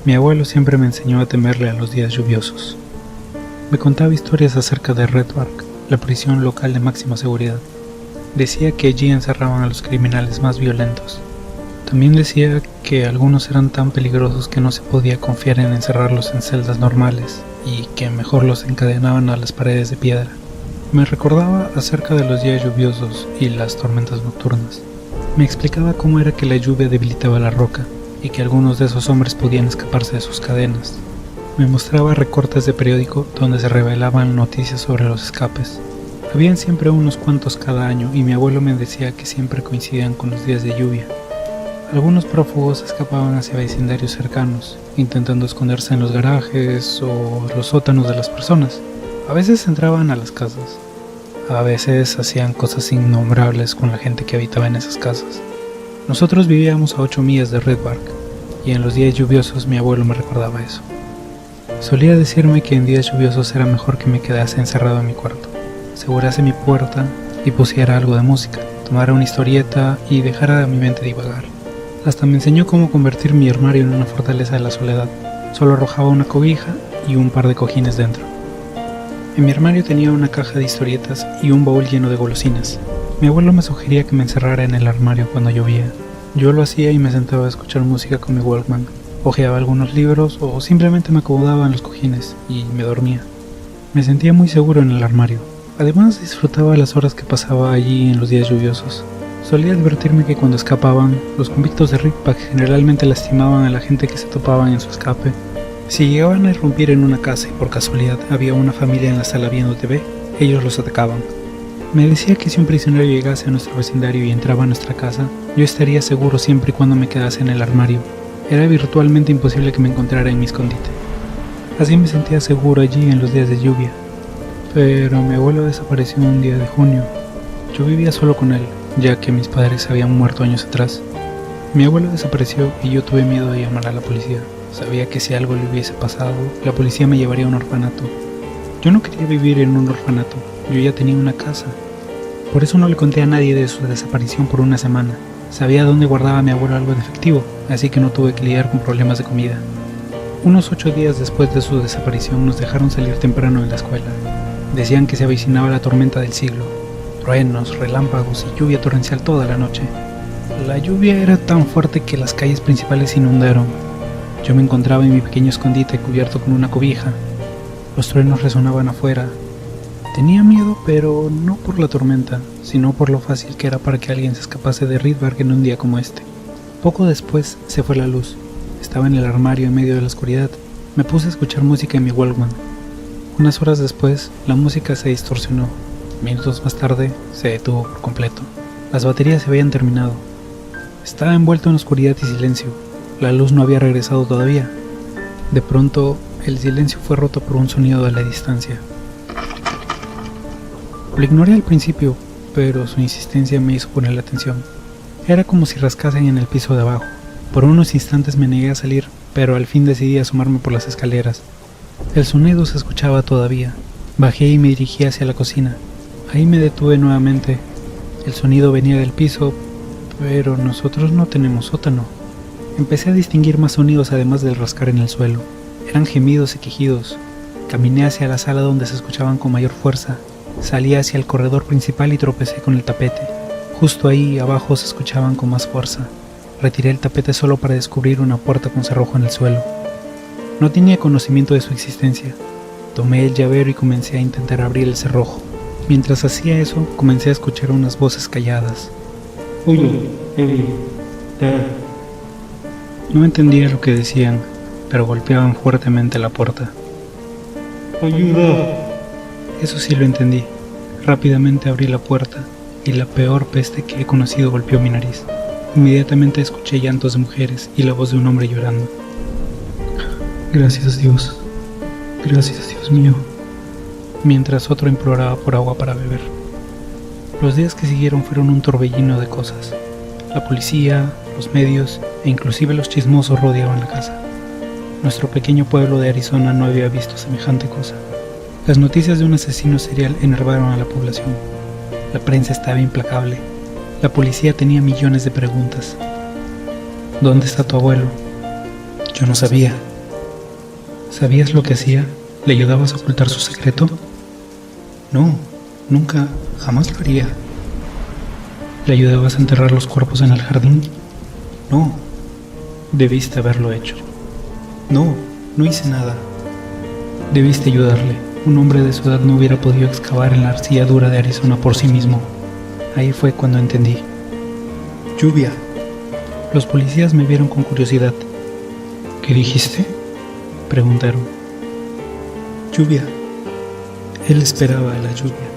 Mi abuelo siempre me enseñó a temerle a los días lluviosos. Me contaba historias acerca de Red Bark, la prisión local de máxima seguridad. Decía que allí encerraban a los criminales más violentos. También decía que algunos eran tan peligrosos que no se podía confiar en encerrarlos en celdas normales y que mejor los encadenaban a las paredes de piedra. Me recordaba acerca de los días lluviosos y las tormentas nocturnas. Me explicaba cómo era que la lluvia debilitaba la roca y que algunos de esos hombres podían escaparse de sus cadenas. Me mostraba recortes de periódico donde se revelaban noticias sobre los escapes. Habían siempre unos cuantos cada año y mi abuelo me decía que siempre coincidían con los días de lluvia. Algunos prófugos escapaban hacia vecindarios cercanos, intentando esconderse en los garajes o los sótanos de las personas. A veces entraban a las casas, a veces hacían cosas innombrables con la gente que habitaba en esas casas. Nosotros vivíamos a 8 millas de Red Bark, y en los días lluviosos mi abuelo me recordaba eso. Solía decirme que en días lluviosos era mejor que me quedase encerrado en mi cuarto, asegurase mi puerta y pusiera algo de música, tomara una historieta y dejara mi mente divagar. Hasta me enseñó cómo convertir mi armario en una fortaleza de la soledad. Solo arrojaba una cobija y un par de cojines dentro. En mi armario tenía una caja de historietas y un baúl lleno de golosinas. Mi abuelo me sugería que me encerrara en el armario cuando llovía. Yo lo hacía y me sentaba a escuchar música con mi Walkman. Hojeaba algunos libros o simplemente me acomodaba en los cojines y me dormía. Me sentía muy seguro en el armario. Además disfrutaba las horas que pasaba allí en los días lluviosos. Solía advertirme que cuando escapaban, los convictos de Ridgeback generalmente lastimaban a la gente que se topaban en su escape. Si llegaban a irrumpir en una casa y por casualidad había una familia en la sala viendo TV, ellos los atacaban. Me decía que si un prisionero llegase a nuestro vecindario y entraba a nuestra casa, yo estaría seguro siempre y cuando me quedase en el armario. Era virtualmente imposible que me encontrara en mi escondite. Así me sentía seguro allí en los días de lluvia. Pero mi abuelo desapareció un día de junio. Yo vivía solo con él, ya que mis padres habían muerto años atrás. Mi abuelo desapareció y yo tuve miedo de llamar a la policía. Sabía que si algo le hubiese pasado, la policía me llevaría a un orfanato. Yo no quería vivir en un orfanato, yo ya tenía una casa. Por eso no le conté a nadie de su desaparición por una semana. Sabía dónde guardaba mi abuelo algo de efectivo, así que no tuve que lidiar con problemas de comida. Unos 8 días después de su desaparición nos dejaron salir temprano en la escuela. Decían que se avecinaba la tormenta del siglo. Truenos, relámpagos y lluvia torrencial toda la noche. La lluvia era tan fuerte que las calles principales se inundaron. Yo me encontraba en mi pequeño escondite cubierto con una cobija. Los truenos resonaban afuera. Tenía miedo, pero no por la tormenta, sino por lo fácil que era para que alguien se escapase de Ridgeback en un día como este. Poco después se fue la luz. Estaba en el armario en medio de la oscuridad. Me puse a escuchar música en mi Walkman. Unas horas después, la música se distorsionó. Minutos más tarde, se detuvo por completo. Las baterías se habían terminado. Estaba envuelto en oscuridad y silencio. La luz no había regresado todavía. De pronto, el silencio fue roto por un sonido de la distancia. Lo ignoré al principio, pero su insistencia me hizo ponerle atención. Era como si rascasen en el piso de abajo. Por unos instantes me negué a salir, pero al fin decidí asomarme por las escaleras. El sonido se escuchaba todavía. Bajé y me dirigí hacia la cocina. Ahí me detuve nuevamente. El sonido venía del piso, pero nosotros no tenemos sótano. Empecé a distinguir más sonidos además del rascar en el suelo. Eran gemidos y quejidos. Caminé hacia la sala donde se escuchaban con mayor fuerza. Salí hacia el corredor principal y tropecé con el tapete. Justo ahí abajo se escuchaban con más fuerza. Retiré el tapete solo para descubrir una puerta con cerrojo en el suelo. No tenía conocimiento de su existencia. Tomé el llavero y comencé a intentar abrir el cerrojo. Mientras hacía eso, comencé a escuchar unas voces calladas. Oye, Eddie, Dad. No entendía lo que decían, pero golpeaban fuertemente la puerta. Ayuda. Eso sí lo entendí. Rápidamente abrí la puerta y la peor peste que he conocido golpeó mi nariz. Inmediatamente escuché llantos de mujeres y la voz de un hombre llorando. Gracias Dios, gracias Dios mío, mientras otro imploraba por agua para beber. Los días que siguieron fueron un torbellino de cosas. La policía, los medios e inclusive los chismosos rodeaban la casa. Nuestro pequeño pueblo de Arizona no había visto semejante cosa. Las noticias de un asesino serial enervaron a la población. La prensa estaba implacable. La policía tenía millones de preguntas. ¿Dónde está tu abuelo? Yo no sabía. ¿Sabías lo que hacía? ¿Le ayudabas a ocultar su secreto? No, nunca, jamás lo haría. ¿Le ayudabas a enterrar los cuerpos en el jardín? No, debiste haberlo hecho. No, no hice nada. Debiste ayudarle. Un hombre de su edad no hubiera podido excavar en la arcilla dura de Arizona por sí mismo. Ahí fue cuando entendí. Lluvia. Los policías me vieron con curiosidad. ¿Qué dijiste? Preguntaron. Lluvia. Él esperaba a la lluvia.